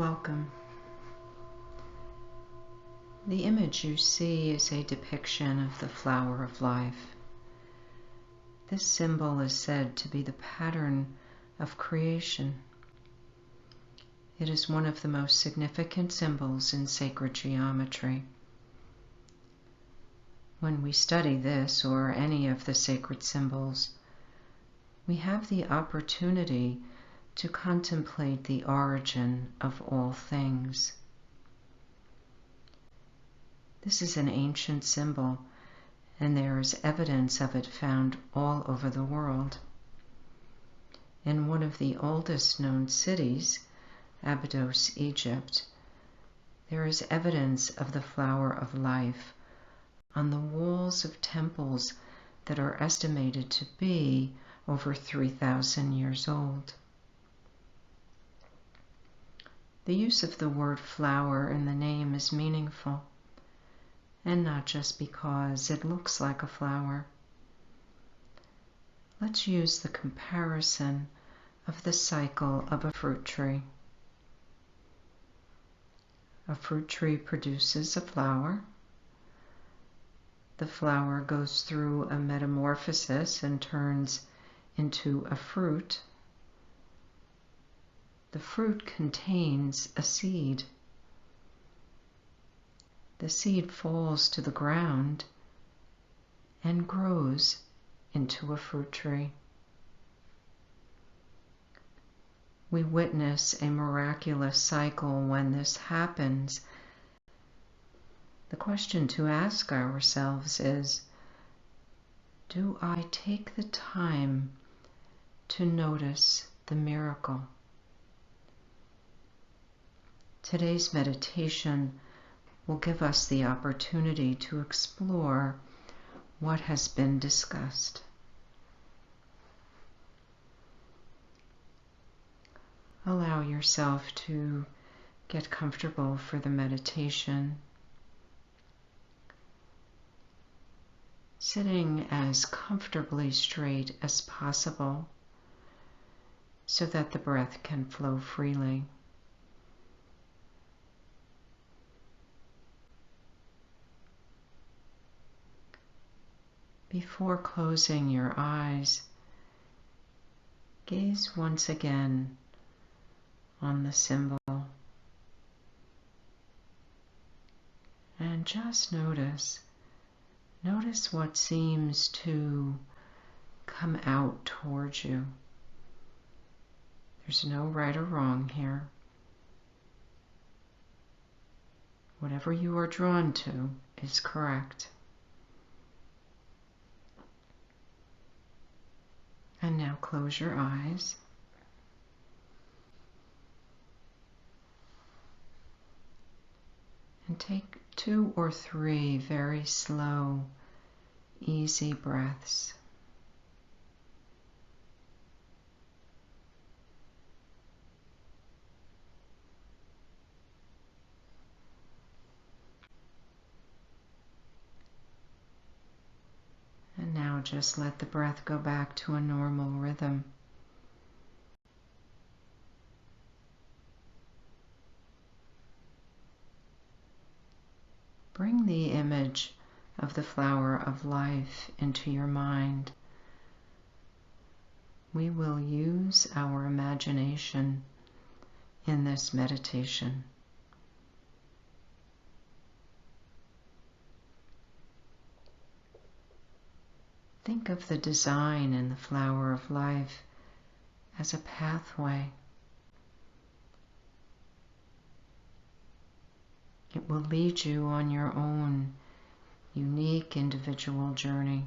Welcome. The image you see is a depiction of the flower of life. This symbol is said to be the pattern of creation. It is one of the most significant symbols in sacred geometry. When we study this or any of the sacred symbols, we have the opportunity to contemplate the origin of all things. This is an ancient symbol, and there is evidence of it found all over the world. In one of the oldest known cities, Abydos, Egypt, there is evidence of the flower of life on the walls of temples that are estimated to be over 3,000 years old. The use of the word flower in the name is meaningful, and not just because it looks like a flower. Let's use the comparison of the cycle of a fruit tree. A fruit tree produces a flower. The flower goes through a metamorphosis and turns into a fruit. The fruit contains a seed. The seed falls to the ground and grows into a fruit tree. We witness a miraculous cycle when this happens. The question to ask ourselves is, do I take the time to notice the miracle? Today's meditation will give us the opportunity to explore what has been discussed. Allow yourself to get comfortable for the meditation, sitting as comfortably straight as possible so that the breath can flow freely. Before closing your eyes, gaze once again on the symbol and just notice what seems to come out towards you. There's no right or wrong here. Whatever you are drawn to is correct. And now close your eyes. And take 2 or 3 very slow, easy breaths. And now just let the breath go back to a normal rhythm. Bring the image of the flower of life into your mind. We will use our imagination in this meditation. Think of the design in the flower of life as a pathway. It will lead you on your own unique individual journey.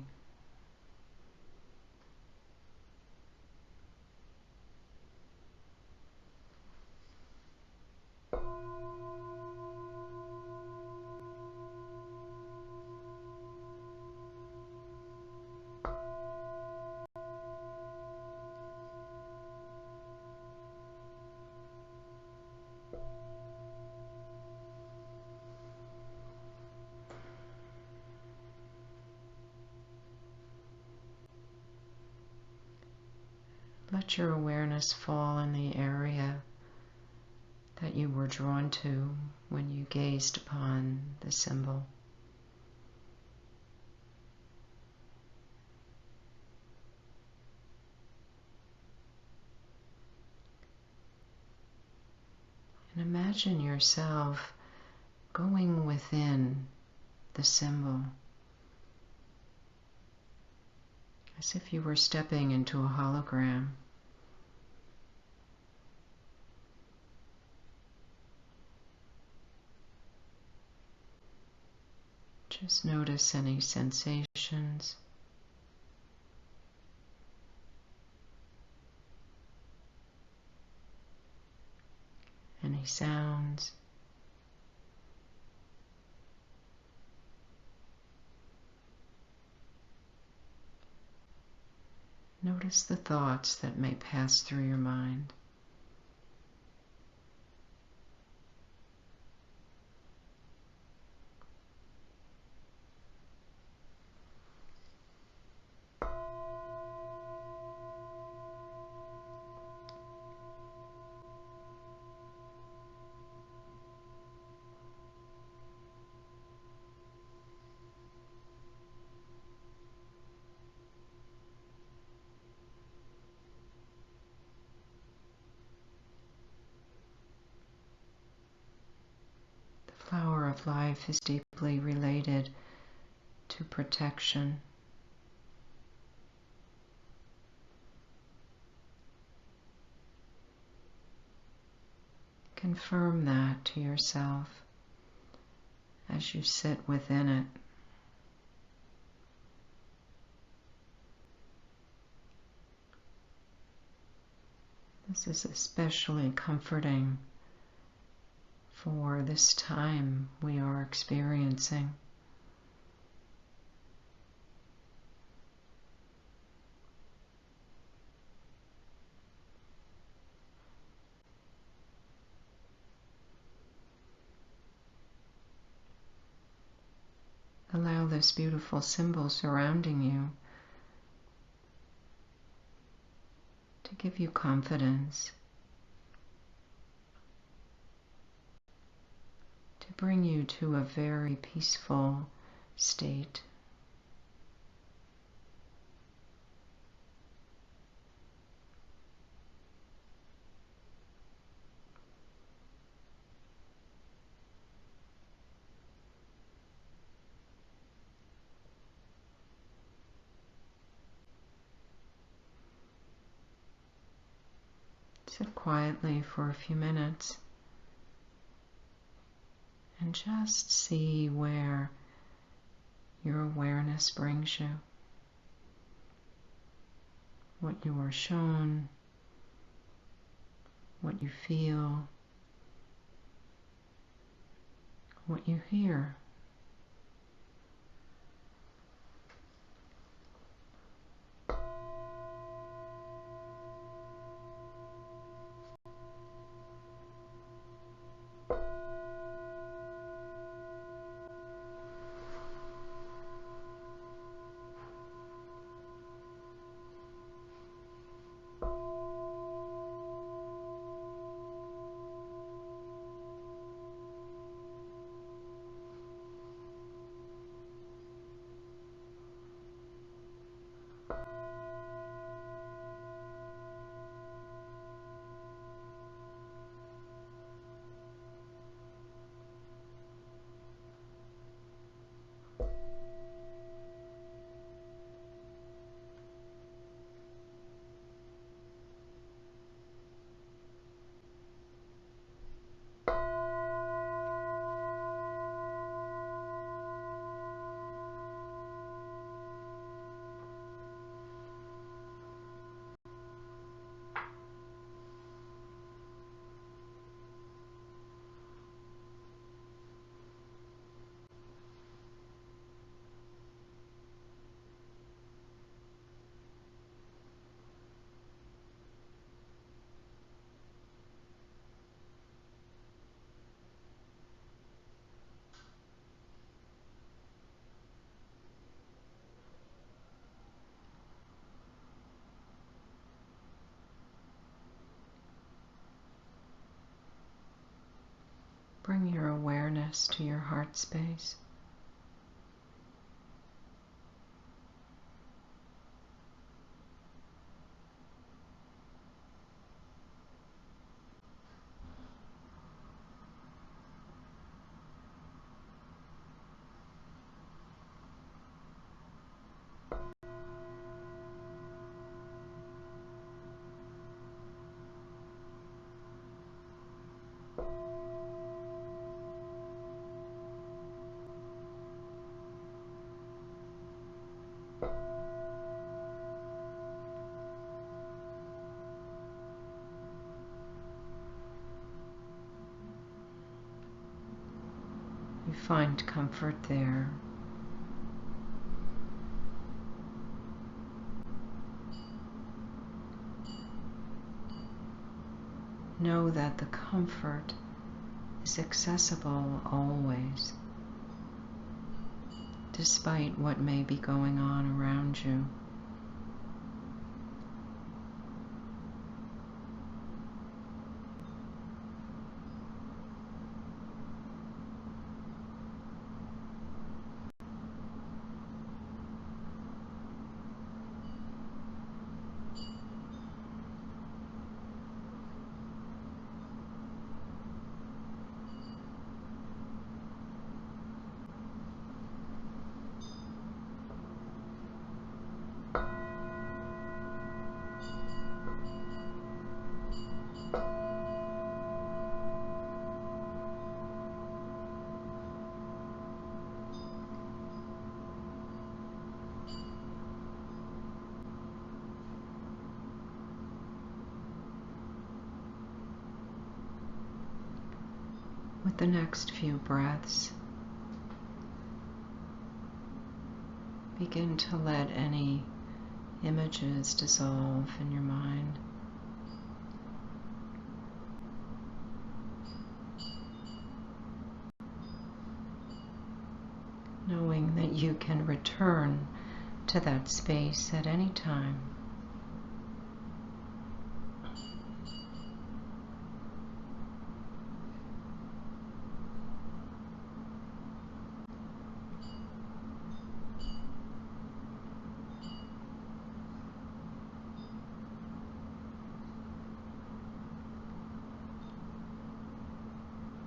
Let your awareness fall in the area that you were drawn to when you gazed upon the symbol. And imagine yourself going within the symbol, as if you were stepping into a hologram. Just notice any sensations, any sounds. Notice the thoughts that may pass through your mind. The flower of life is deeply related to protection. Confirm that to yourself as you sit within it. This is especially comforting for this time we are experiencing. Allow this beautiful symbol surrounding you to give you confidence, to bring you to a very peaceful state. Sit quietly for a few minutes and just see where your awareness brings you, what you are shown, what you feel, what you hear. Bring your awareness to your heart space. You find comfort there. Know that the comfort is accessible always, despite what may be going on around you. With the next few breaths, begin to let any images dissolve in your mind. Knowing that you can return to that space at any time.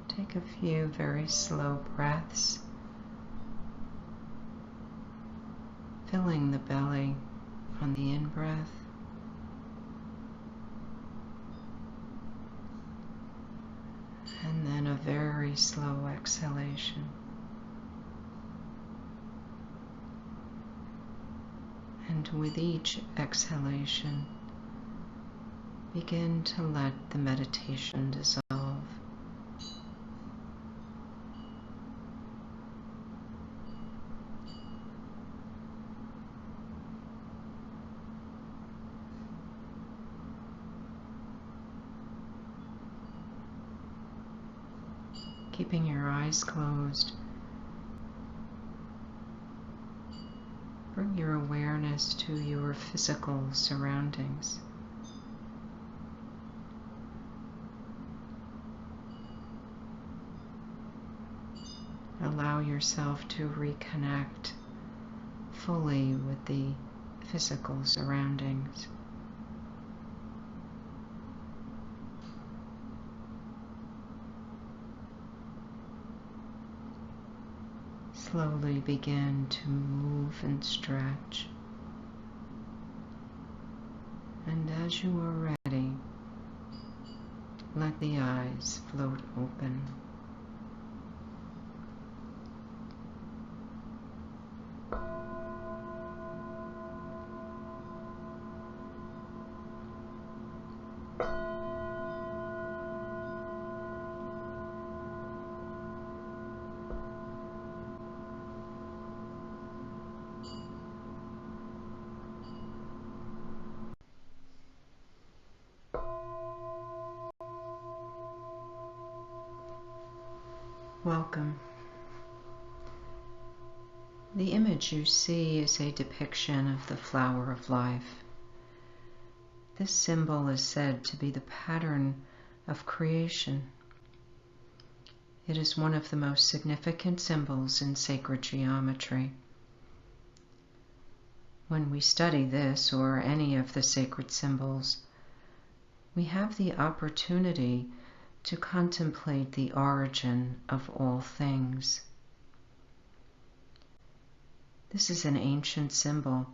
Take a few very slow breaths, filling the belly on the in-breath and then a very slow exhalation. And with each exhalation, begin to let the meditation dissolve. Keeping your eyes closed, bring your awareness to your physical surroundings. Allow yourself to reconnect fully with the physical surroundings. Slowly begin to move and stretch. And as you are ready, let the eyes float open. Welcome. The image you see is a depiction of the flower of life. This symbol is said to be the pattern of creation. It is one of the most significant symbols in sacred geometry. When we study this or any of the sacred symbols, we have the opportunity to contemplate the origin of all things. This is an ancient symbol